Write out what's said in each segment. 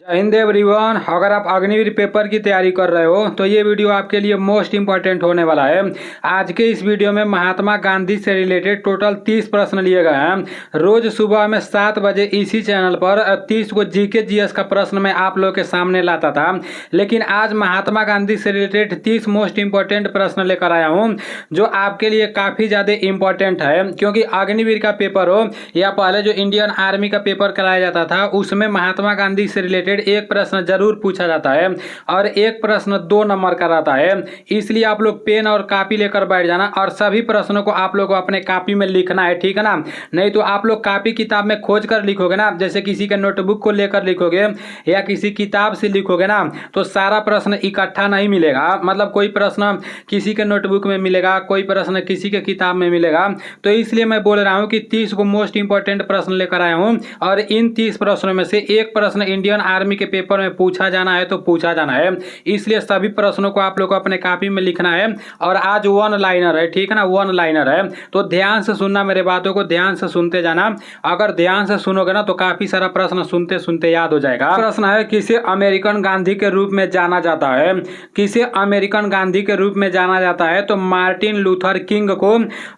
जय हिंद एवरीवन। अगर आप अग्निवीर पेपर की तैयारी कर रहे हो तो ये वीडियो आपके लिए मोस्ट इंपॉर्टेंट होने वाला है। आज के इस वीडियो में महात्मा गांधी से रिलेटेड टोटल 30 प्रश्न लिए गए हैं। रोज सुबह में 7 बजे इसी चैनल पर 30 को जीके जीएस का प्रश्न मैं आप लोग के सामने लाता था, लेकिन आज महात्मा गांधी से रिलेटेड 30 मोस्ट इंपॉर्टेंट प्रश्न लेकर आया हूँ जो आपके लिए काफ़ी ज़्यादा इंपॉर्टेंट है। क्योंकि अग्निवीर का पेपर हो या पहले जो इंडियन आर्मी का पेपर कराया जाता था उसमें महात्मा गांधी से रिलेटेड एक प्रश्न जरूर पूछा जाता है और एक प्रश्न 2 नंबर का रहता है। इसलिए आप लोग पेन और कॉपी लेकर बैठ जाना और सभी प्रश्नों को आप लोग को अपने कॉपी में लिखना है, ठीक है ना। नहीं तो आप लोग कॉपी किताब में खोज कर लिखोगे ना, जैसे किसी के नोटबुक को लेकर लिखोगे या किसी किताब से लिखोगे ना, तो सारा प्रश्न इकट्ठा नहीं मिलेगा। मतलब कोई प्रश्न किसी के नोटबुक में मिलेगा, कोई प्रश्न किसी के किताब में मिलेगा। तो इसलिए मैं बोल रहा हूँ कि 30 को मोस्ट इंपॉर्टेंट प्रश्न लेकर आया हूँ और इन 30 प्रश्नों में से एक प्रश्न इंडियन आर्मी के पेपर में पूछा जाना है तो पूछा जाना है। इसलिए सभी प्रश्नों को आप लोग को अपने कॉपी में लिखना है। और आज 1 लाइनर है, ठीक है ना, 1 लाइनर है, तो ध्यान से सुनना, मेरे बातों को ध्यान से सुनते जाना। अगर ध्यान से सुनोगे ना तो काफी सारा प्रश्न सुनते सुनते याद हो जाएगा। प्रश्न है, किसे अमेरिकन गांधी के रूप में जाना जाता है? किसे अमेरिकन गांधी के रूप में जाना जाता है? तो मार्टिन लूथर किंग को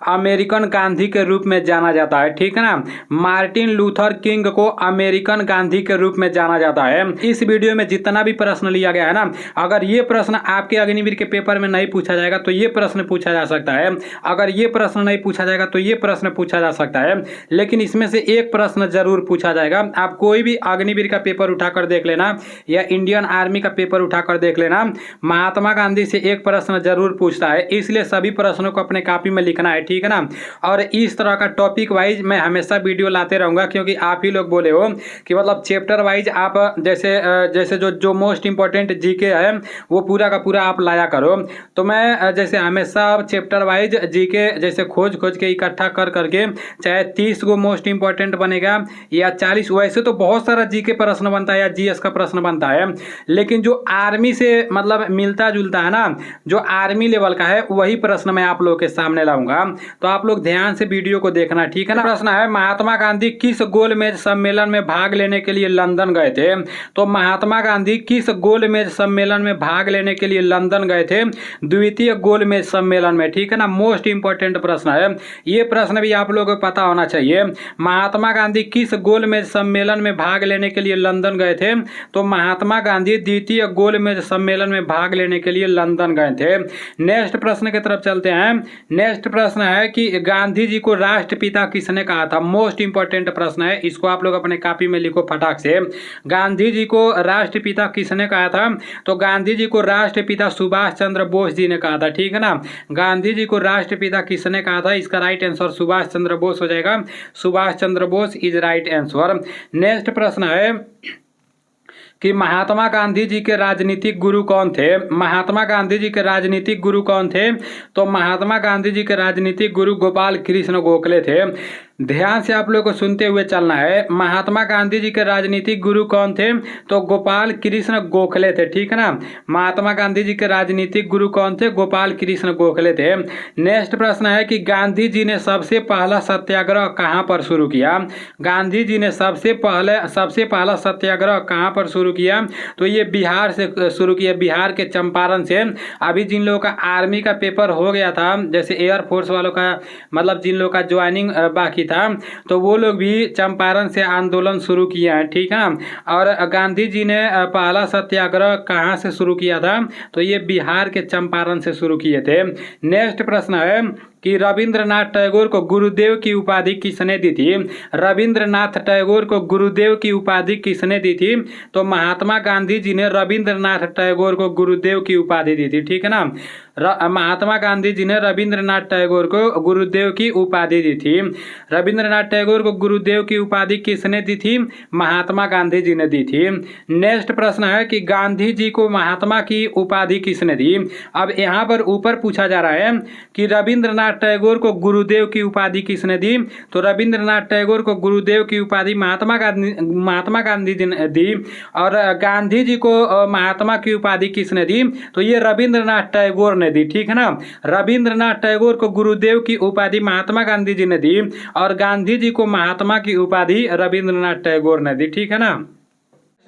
अमेरिकन गांधी के रूप में जाना जाता है, ठीक है ना। मार्टिन लूथर किंग को अमेरिकन गांधी के रूप में जाना जाता है। इस वीडियो में जितना भी प्रश्न लिया गया है ना, अगर ये प्रश्न आपके अग्निवीर के पेपर में नहीं पूछा जाएगा तो ये प्रश्न पूछा जा सकता है, अगर ये प्रश्न नहीं पूछा जाएगा तो ये प्रश्न पूछा जा सकता है, लेकिन इसमें से एक प्रश्न जरूर पूछा जाएगा। आप कोई भी अग्निवीर का पेपर उठाकर देख लेना या इंडियन आर्मी का पेपर उठाकर देख लेना, महात्मा गांधी से एक प्रश्न जरूर पूछता है। इसलिए सभी प्रश्नों को अपने कॉपी में लिखना है, ठीक है ना। और इस तरह का टॉपिक वाइज मैं हमेशा वीडियो लाते रहूंगा, क्योंकि आप ही लोग बोले हो कि मतलब चैप्टर वाइज आप जैसे जो मोस्ट इंपॉर्टेंट जीके है वो पूरा का पूरा आप लाया करो। तो मैं जैसे हमेशा चैप्टर वाइज जीके जैसे खोज के इकट्ठा कर करके, चाहे 30 को मोस्ट इंपॉर्टेंट बनेगा या 40, वैसे तो बहुत सारा जीके प्रश्न बनता है या जीएस का प्रश्न बनता है, लेकिन जो आर्मी से मतलब मिलता जुलता है ना, जो आर्मी लेवल का है, वही प्रश्न मैं आप लोगों के सामने लाऊंगा। तो आप लोग ध्यान से वीडियो को देखना, ठीक है ना। प्रश्न है, महात्मा गांधी किस गोलमेज सम्मेलन में भाग लेने के लिए लंदन गए थे? तो महात्मा गांधी किस गोलमेज सम्मेलन में भाग लेने के लिए लंदन गए थे? द्वितीय गोलमेज सम्मेलन में, ठीक है ना। मोस्ट इंपॉर्टेंट प्रश्न है, ये प्रश्न भी आप लोगों को पता होना चाहिए। महात्मा गांधी किस गोलमेज सम्मेलन में भाग लेने के लिए लंदन गए थे? तो महात्मा गांधी द्वितीय गोलमेज सम्मेलन में भाग लेने के लिए लंदन गए थे। नेक्स्ट प्रश्न की तरफ चलते हैं। नेक्स्ट प्रश्न है कि गांधी जी को राष्ट्रपिता किसने कहा था? मोस्ट इंपॉर्टेंट प्रश्न है, इसको आप लोग अपने कॉपी में लिखो फटाक से। गांधी जी को राष्ट्रपिता किसने कहा था? तो गांधी जी को राष्ट्रपिता सुभाष चंद्र बोस जी ने कहा था, ठीक है ना। गांधी जी को राष्ट्रपिता किसने कहा था? इसका राइट आंसर सुभाष चंद्र बोस हो जाएगा। Subhash Chandra Bose is right answer. Next प्रश्न है कि महात्मा गांधी जी के राजनीतिक गुरु कौन थे? महात्मा गांधी जी के राजनीतिक गुरु कौन थे? तो महात्मा गांधी जी के राजनीतिक गुरु गोपाल कृष्ण गोखले थे। ध्यान से आप लोगों को सुनते हुए चलना है। महात्मा गांधी जी के राजनीतिक गुरु कौन थे? तो गोपाल कृष्ण गोखले थे, ठीक है ना। महात्मा गांधी जी के राजनीतिक गुरु कौन थे? गोपाल कृष्ण गोखले थे। नेक्स्ट प्रश्न है कि गांधी जी ने सबसे पहला सत्याग्रह कहाँ पर शुरू किया? गांधी जी ने सबसे पहला सत्याग्रह कहाँ पर शुरू किया? तो ये बिहार से शुरू किया, बिहार के चंपारण से। अभी जिन लोगों का आर्मी का पेपर हो गया था, जैसे एयरफोर्स वालों का, मतलब जिन लोगों का ज्वाइनिंग बाकी था, तो वो लोग भी चंपारण से आंदोलन शुरू किया है, ठीक है। और गांधी जी ने पहला सत्याग्रह कहाँ से शुरू किया था? तो ये बिहार के चंपारण से शुरू किए थे। नेक्स्ट प्रश्न है कि रविंद्रनाथ टैगोर को गुरुदेव की उपाधि किसने दी थी? रविंद्रनाथ टैगोर को गुरुदेव की उपाधि किसने दी थी? तो महात्मा गांधी जी ने रविंद्रनाथ टैगोर को गुरुदेव की उपाधि दी थी, ठीक है ना। महात्मा गांधी जी ने रविंद्रनाथ टैगोर को गुरुदेव की उपाधि दी थी। रविंद्रनाथ टैगोर को गुरुदेव की उपाधि किसने दी थी? महात्मा गांधी जी ने दी थी। नेक्स्ट प्रश्न है कि गांधी जी को महात्मा की उपाधि किसने दी? अब यहाँ पर ऊपर पूछा जा रहा है कि रविंद्रनाथ टैगोर को गुरुदेव की उपाधि किसने दी? तो रविंद्रनाथ टैगोर को गुरुदेव की उपाधि महात्मा गांधी जी ने दी। और गांधी जी को महात्मा की उपाधि किसने दी? तो ये रविंद्रनाथ टैगोर ने दी, ठीक है ना। रविंद्रनाथ टैगोर को गुरुदेव की उपाधि महात्मा गांधी जी ने दी और गांधी जी को महात्मा की उपाधि रविंद्रनाथ टैगोर ने दी, ठीक है ना।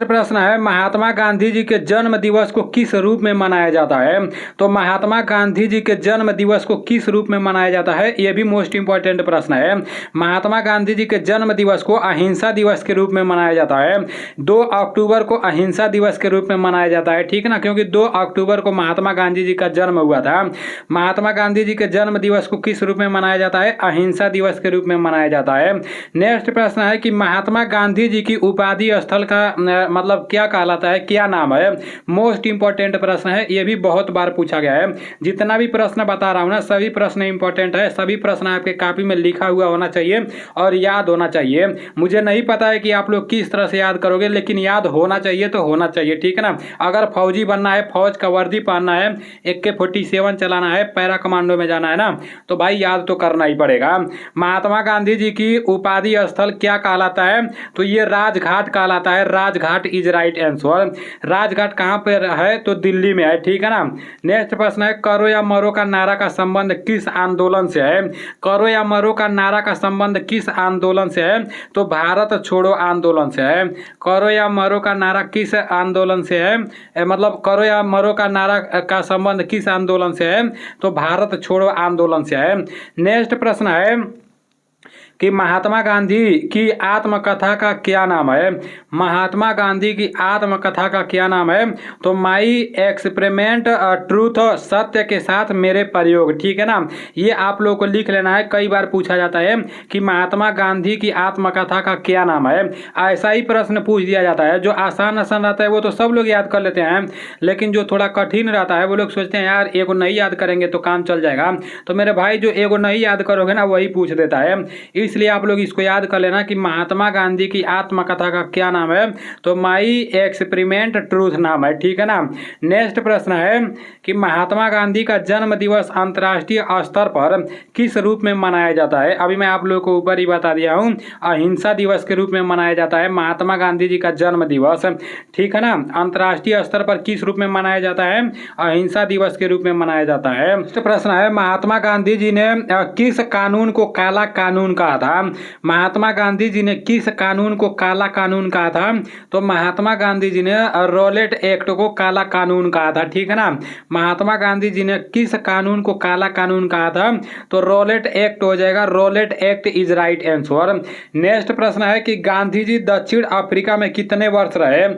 प्रश्न है महात्मा गांधी जी के जन्म दिवस को किस रूप में मनाया जाता है। तो महात्मा गांधी जी के जन्म दिवस को किस रूप में मनाया जाता है, यह भी मोस्ट इंपॉर्टेंट प्रश्न है। महात्मा गांधी जी के जन्म दिवस को अहिंसा दिवस के रूप में मनाया जाता है। 2 अक्टूबर को अहिंसा दिवस के रूप में मनाया जाता है, ठीक है ना, क्योंकि 2 अक्टूबर को महात्मा गांधी जी का जन्म हुआ था। महात्मा गांधी जी के जन्म दिवस को किस रूप में मनाया जाता है, अहिंसा दिवस के रूप में मनाया जाता है। नेक्स्ट प्रश्न है कि महात्मा गांधी जी की उपाधि स्थल का मतलब क्या कहलाता है, क्या नाम है। मोस्ट इंपॉर्टेंट प्रश्न है, यह भी बहुत बार पूछा गया है। जितना भी प्रश्न बता रहा हूं ना, सभी प्रश्न इंपॉर्टेंट है। सभी प्रश्न आपके कॉपी में लिखा हुआ होना चाहिए और याद होना चाहिए। मुझे नहीं पता है कि आप लोग किस तरह से याद करोगे, लेकिन याद होना चाहिए तो होना चाहिए, ठीक है ना। अगर फौजी बनना है, फौज का वर्दी पहनना है, AK-47 चलाना है, पैरा कमांडो में जाना है ना, तो भाई याद तो करना ही पड़ेगा। महात्मा गांधी जी की उपाधि स्थल क्या कहलाता है, तो ये राजघाट कहलाता है। Rajghat is right answer. Rajghat कहाँ पे है, तो दिल्ली में है, ठीक है ना। नेक्स्ट प्रश्न है करो या मरो का नारा का संबंध किस आंदोलन से है। करो या मरो का नारा का संबंध किस आंदोलन से है, तो भारत छोड़ो आंदोलन से है। करो या मरो का नारा किस आंदोलन से है, मतलब करो या मरो का नारा का संबंध किस आंदोलन से है, तो भारत छोड़ो आंदोलन से है। नेक्स्ट प्रश्न है कि महात्मा गांधी की आत्मकथा का क्या नाम है। महात्मा गांधी की आत्मकथा का क्या नाम है, तो माई एक्सपेरिमेंट ट्रूथ, सत्य के साथ मेरे प्रयोग, ठीक है ना। ये आप लोगों को लिख लेना है, कई बार पूछा जाता है कि महात्मा गांधी की आत्मकथा का क्या नाम है। ऐसा ही प्रश्न पूछ दिया जाता है। जो आसान आसान रहता है वो तो सब लोग याद कर लेते हैं, लेकिन जो थोड़ा कठिन रहता है वो लोग सोचते हैं यार एगो नहीं याद करेंगे तो काम चल जाएगा। तो मेरे भाई जो एगो नहीं याद करोगे ना वही पूछ देता है, इसलिए आप लोग इसको याद कर लेना कि महात्मा गांधी की आत्मकथा का क्या नाम है, तो माई एक्सपेरिमेंट ट्रूथ नाम है, ठीक है ना। नेक्स्ट प्रश्न है कि महात्मा गांधी का जन्म दिवस अंतर्राष्ट्रीय स्तर पर किस रूप में मनाया जाता है। अभी मैं आप लोगों को ऊपर ही बता दिया हूं, अहिंसा दिवस के रूप में मनाया जाता है महात्मा गांधी जी का जन्म दिवस, ठीक है ना। अंतर्राष्ट्रीय स्तर पर किस रूप में मनाया जाता है, अहिंसा दिवस के रूप में मनाया जाता है। नेक्स्ट प्रश्न है महात्मा गांधी जी ने किस कानून को काला कानून कहा था। महात्मा गांधी जी ने किस कानून को काला कानून कहा था, तो महात्मा गांधी जी ने रॉलेट एक्ट को काला कानून कहा था, ठीक है ना। महात्मा गांधी जी ने किस कानून को काला कानून कहा था, तो रॉलेट एक्ट हो जाएगा। Rowlatt act is right answer. Next प्रश्न है कि गांधी जी दक्षिण अफ्रीका में कितने वर्ष रहे।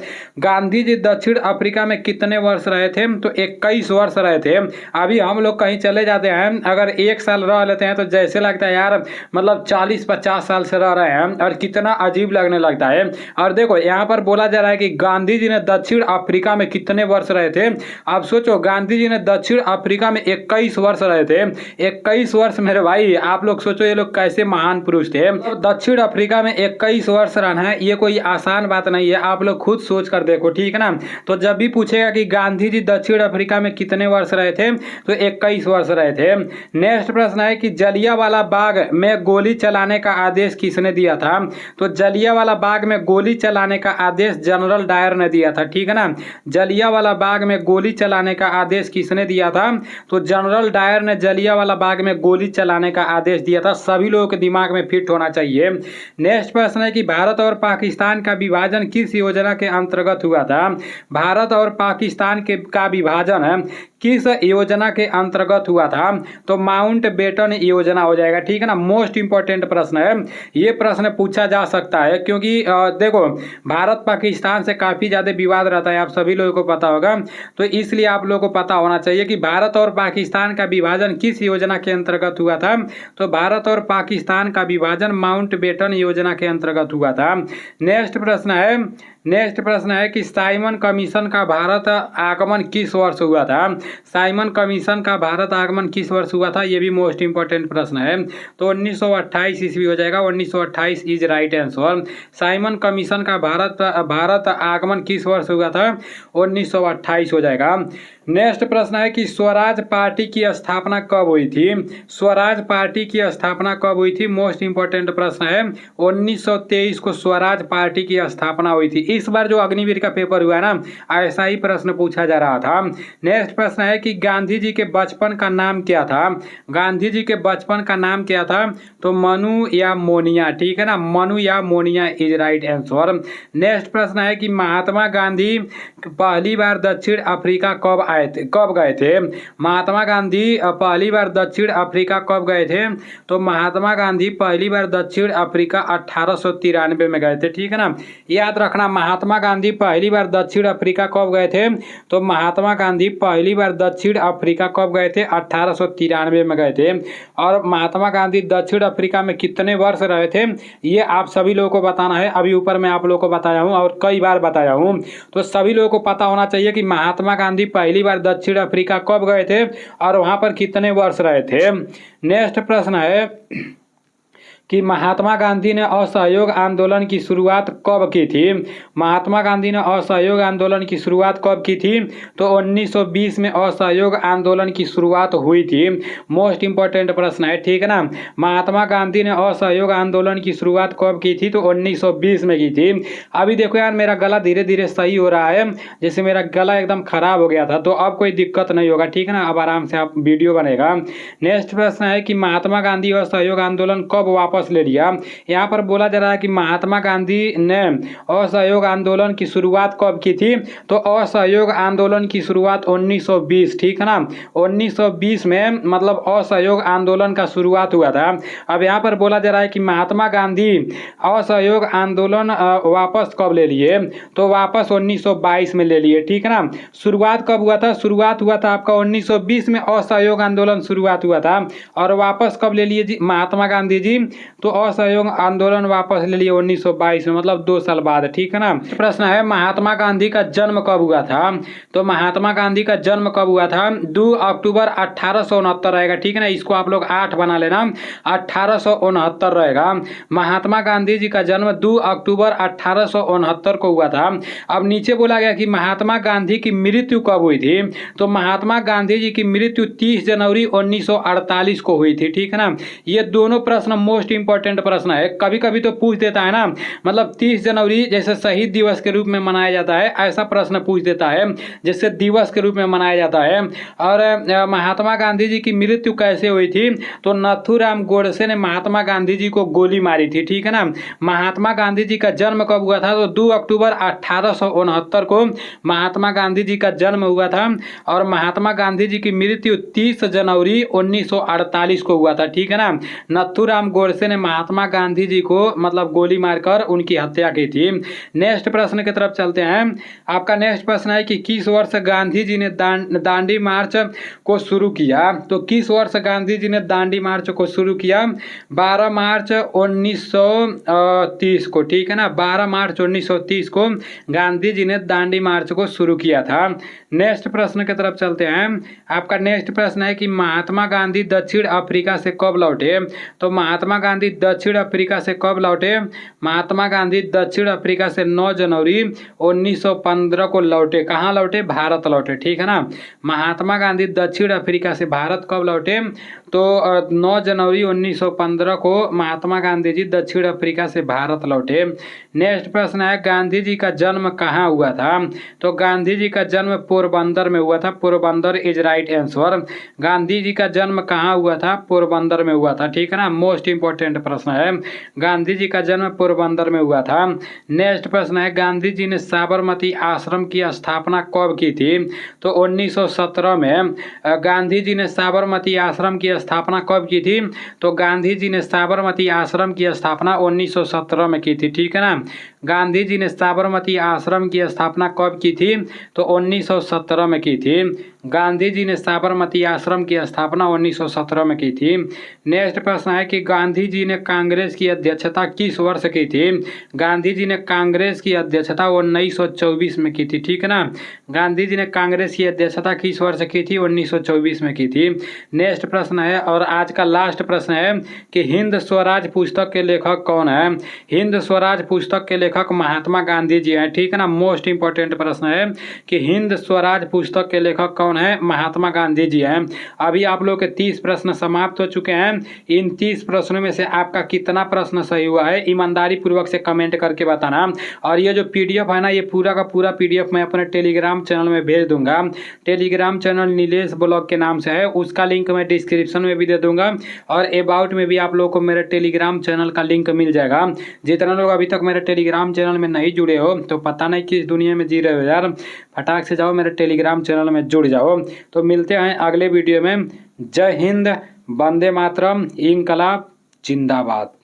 गांधी जी दक्षिण अफ्रीका में कितने वर्ष रहे थे, तो 21 वर्ष रहे थे। अभी हम लोग कहीं चले जाते हैं, अगर 1 साल रह लेते हैं तो जैसे लगता है यार मतलब 40-50 साल से रह रहे हैं, और कितना अजीब लगने लगता है। और देखो यहाँ पर बोला जा रहा है कि गांधी जी ने दक्षिण अफ्रीका में कितने वर्ष रहे थे। अब सोचो गांधी जी ने दक्षिण अफ्रीका में 21 वर्ष रहे थे। 21 वर्ष मेरे भाई, आप लोग सोचो ये लोग कैसे महान पुरुष थे। तो दक्षिण अफ्रीका में 21 वर्ष रहना है, ये कोई आसान बात नहीं है, आप लोग खुद सोच कर देखो, ठीक है ना। तो जब भी पूछेगा कि गांधी जी दक्षिण अफ्रीका में कितने वर्ष रहे थे, तो 21 वर्ष रहे थे। नेक्स्ट प्रश्न है कि जलियांवाला बाग में गोली चलाने का आदेश किसने दिया था, तो जलियांवाला बाग में गोली चलाने का आदेश जनरल डायर ने दिया था, ठीक है ना। जलियांवाला बाग में गोली चलाने का आदेश किसने दिया था, तो जनरल डायर ने जलियांवाला बाग में गोली चलाने का आदेश दिया था। सभी लोगों के दिमाग में फिट होना चाहिए। नेक्स्ट प्रश्न है कि भारत और पाकिस्तान का विभाजन किस योजना के अंतर्गत हुआ था। भारत और पाकिस्तान का विभाजन है किस योजना के अंतर्गत हुआ था, तो माउंट बेटन योजना हो जाएगा, ठीक है ना। मोस्ट इंपॉर्टेंट प्रश्न है, ये प्रश्न पूछा जा सकता है क्योंकि देखो भारत पाकिस्तान से काफ़ी ज़्यादा विवाद रहता है, आप सभी लोगों को पता होगा। तो इसलिए आप लोगों को पता होना चाहिए कि भारत और पाकिस्तान का विभाजन किस योजना के अंतर्गत हुआ था, तो भारत और पाकिस्तान का विभाजन माउंट बेटन योजना के अंतर्गत हुआ था। नेक्स्ट प्रश्न है कि साइमन कमीशन का भारत आगमन किस वर्ष हुआ था। साइमन कमीशन का भारत आगमन किस वर्ष हुआ था, ये भी मोस्ट इंपॉर्टेंट प्रश्न है। तो 1928 ईस्वी हो जाएगा, 1928 is right answer. Simon commission का भारत आगमन किस वर्ष हुआ था, 1928 हो जाएगा। नेक्स्ट प्रश्न है कि स्वराज पार्टी की स्थापना कब हुई थी। स्वराज पार्टी की स्थापना कब हुई थी, मोस्ट इंपॉर्टेंट प्रश्न है। 1923 को स्वराज पार्टी की स्थापना हुई थी। इस बार जो अग्निवीर का पेपर हुआ है ना, ऐसा ही प्रश्न पूछा जा रहा था। नेक्स्ट प्रश्न है कि गांधी जी के बचपन का नाम क्या था। गांधी जी के बचपन का नाम क्या था, तो मनु या मोनिया, ठीक है ना, मनु या Moniya is right answer. Next प्रश्न है कि महात्मा गांधी पहली बार दक्षिण अफ्रीका कब गए थे। महात्मा गांधी पहली बार दक्षिण अफ्रीका कब गए थे, तो महात्मा गांधी पहली बार दक्षिण अफ्रीका 1893 में गए थे, ठीक है ना। याद रखना, महात्मा गांधी पहली बार दक्षिण अफ्रीका कब गए थे, तो महात्मा गांधी पहली बार दक्षिण अफ्रीका कब गए थे, 1893 में गए थे। और महात्मा गांधी दक्षिण अफ्रीका में कितने वर्ष रहे थे, ये आप सभी लोगों को बताना है। अभी ऊपर मैं आप लोगों को बताया हूँ और कई बार बताया हूँ, तो सभी लोगों को पता होना चाहिए कि महात्मा गांधी पहली बार दक्षिण अफ्रीका कब गए थे और वहां पर कितने वर्ष रहे थे। नेक्स्ट प्रश्न है कि महात्मा गांधी ने असहयोग आंदोलन की शुरुआत कब की थी। महात्मा गांधी ने असहयोग आंदोलन की शुरुआत कब की थी, तो 1920 में असहयोग आंदोलन की शुरुआत हुई थी। मोस्ट इंपॉर्टेंट प्रश्न है, ठीक है ना। महात्मा गांधी ने असहयोग आंदोलन की शुरुआत कब की थी, तो 1920 में की थी। अभी देखो यार, मेरा गला धीरे धीरे सही हो रहा है, जैसे मेरा गला एकदम खराब हो गया था, तो अब कोई दिक्कत नहीं होगा, ठीक है ना। अब आराम से आप वीडियो बनेगा। नेक्स्ट प्रश्न है कि महात्मा गांधी असहयोग आंदोलन कब वापस ले लिया। यहाँ पर बोला जा रहा है कि महात्मा गांधी ने असहयोग आंदोलन की शुरुआत कब की थी, तो असहयोग आंदोलन की शुरुआत 1920, ठीक है ना। 1920 में मतलब असहयोग आंदोलन का शुरुआत हुआ था। अब यहाँ पर बोला जा रहा है कि महात्मा गांधी असहयोग आंदोलन वापस कब ले लिए, तो वापस 1922 में ले लिए, ठीक है ना। शुरुआत कब हुआ था, शुरुआत हुआ था आपका 1920 में असहयोग आंदोलन शुरुआत हुआ था, और वापस कब ले लिए महात्मा गांधी जी, तो असहयोग आंदोलन वापस ले लिए 1922 में, मतलब 2 साल बाद, ठीक है ना। प्रश्न है महात्मा गांधी का जन्म कब हुआ था, तो महात्मा गांधी का जन्म कब हुआ था, 2 अक्टूबर 1869 रहेगा, ठीक है ना। इसको आप लोग 8 बना लेना, 1869 रहेगा। महात्मा गांधी जी का जन्म 2 अक्टूबर 1869 को हुआ था। अब नीचे बोला गया कि महात्मा गांधी की मृत्यु कब हुई थी, तो महात्मा गांधी जी की मृत्यु 30 जनवरी 1948 को हुई थी, ठीक है ना। ये दोनों प्रश्न मोस्ट इंपॉर्टेंट प्रश्न है। कभी कभी तो पूछ देता है ना, मतलब 30 जनवरी जैसे शहीद दिवस के रूप में मनाया जाता है, ऐसा प्रश्न पूछ देता है, जैसे दिवस के रूप में मनाया जाता है। और महात्मा गांधी जी की मृत्यु कैसे हुई थी, तो नथुराम गोडसे ने महात्मा गांधी जी को गोली मारी थी, ठीक है ना। महात्मा गांधी जी का जन्म कब हुआ था, तो 2 अक्टूबर 1869 को महात्मा गांधी जी का जन्म हुआ था, और महात्मा गांधी जी की मृत्यु 30 जनवरी 1948 को हुआ था, ठीक है ना। नथुराम गोडसे ने महात्मा गांधी जी को मतलब गोली मारकर उनकी हत्या की थी। नेक्स्ट प्रश्न की तरफ चलते हैं। आपका नेक्स्ट प्रश्न है कि किस वर्ष गांधी जी ने दांडी मार्च को शुरू किया, तो किस वर्ष गांधी जी ने दांडी मार्च को शुरू किया, 12 मार्च 1930 को, ठीक है ना। 12 मार्च 1930 को गांधी जी ने दांडी मार्च को शुरू किया था। नेक्स्ट प्रश्न की तरफ चलते हैं। आपका नेक्स्ट प्रश्न है कि महात्मा गांधी दक्षिण अफ्रीका से कब लौटे, तो महात्मा गांधी दक्षिण अफ्रीका से कब लौटे, महात्मा गांधी दक्षिण अफ्रीका से 9 जनवरी 1915 को लौटे। कहाँ लौटे, भारत लौटे, ठीक है ना। महात्मा गांधी दक्षिण अफ्रीका से भारत कब लौटे, तो 9 जनवरी 1915 को महात्मा गांधी जी दक्षिण अफ्रीका से भारत लौटे। नेक्स्ट प्रश्न है गांधी जी का जन्म कहाँ हुआ था, तो गांधी जी का जन्म पोरबंदर में हुआ था। Porbandar is right answer. Gandhi ji का जन्म कहाँ हुआ था, पोरबंदर में हुआ था, ठीक है ना। मोस्ट इंपॉर्टेंट प्रश्न है, गांधी जी का जन्म पोरबंदर में हुआ था। नेक्स्ट प्रश्न है गांधी जी ने साबरमती आश्रम की स्थापना कब की थी, तो 1917 में गांधी जी ने साबरमती आश्रम की स्थापना कब की थी, तो गांधी जी ने साबरमती आश्रम की स्थापना 1917 में की थी, ठीक है ना। गांधी जी ने साबरमती आश्रम की स्थापना कब की थी, तो 1917 में की थी। गांधी जी ने साबरमती आश्रम की स्थापना 1917 में की थी। नेक्स्ट प्रश्न है कि गांधी जी ने कांग्रेस की अध्यक्षता किस वर्ष की थी, गांधी जी ने कांग्रेस की अध्यक्षता 1924 में की थी, ठीक है ना। गांधी जी ने कांग्रेस की अध्यक्षता किस वर्ष की थी, 1924 में की थी। नेक्स्ट प्रश्न है और आज का लास्ट प्रश्न है कि हिंद स्वराज पुस्तक के लेखक कौन है। हिंद स्वराज पुस्तक के लेखक महात्मा गांधी जी हैं, ठीक है ना। मोस्ट इंपॉर्टेंट प्रश्न है कि हिंद स्वराज पुस्तक के लेखक कौन है, महात्मा गांधी जी हैं। अभी आप लोग के 30 प्रश्न समाप्त हो चुके हैं। इन 30 प्रश्नों में से आपका कितना प्रश्न सही हुआ है ईमानदारी पूर्वक से कमेंट करके बताना। और ये जो पीडीएफ है ना, ये पूरा का पूरा पीडीएफ मैं अपने टेलीग्राम चैनल में भेज दूंगा। टेलीग्राम चैनल नीलेश ब्लॉग के नाम से है, उसका लिंक मैं डिस्क्रिप्शन में भी दे दूंगा और अबाउट में भी आप लोग को मेरे टेलीग्राम चैनल का लिंक मिल जाएगा। जितना लोग अभी तक मेरे टेलीग्राम चैनल में नहीं जुड़े हो तो पता नहीं किस दुनिया में जी रहे हो यार, फटाक से जाओ मेरे टेलीग्राम चैनल में जुड़ जाओ। तो मिलते हैं अगले वीडियो में। जय हिंद, वंदे मातरम, इंकलाब जिंदाबाद।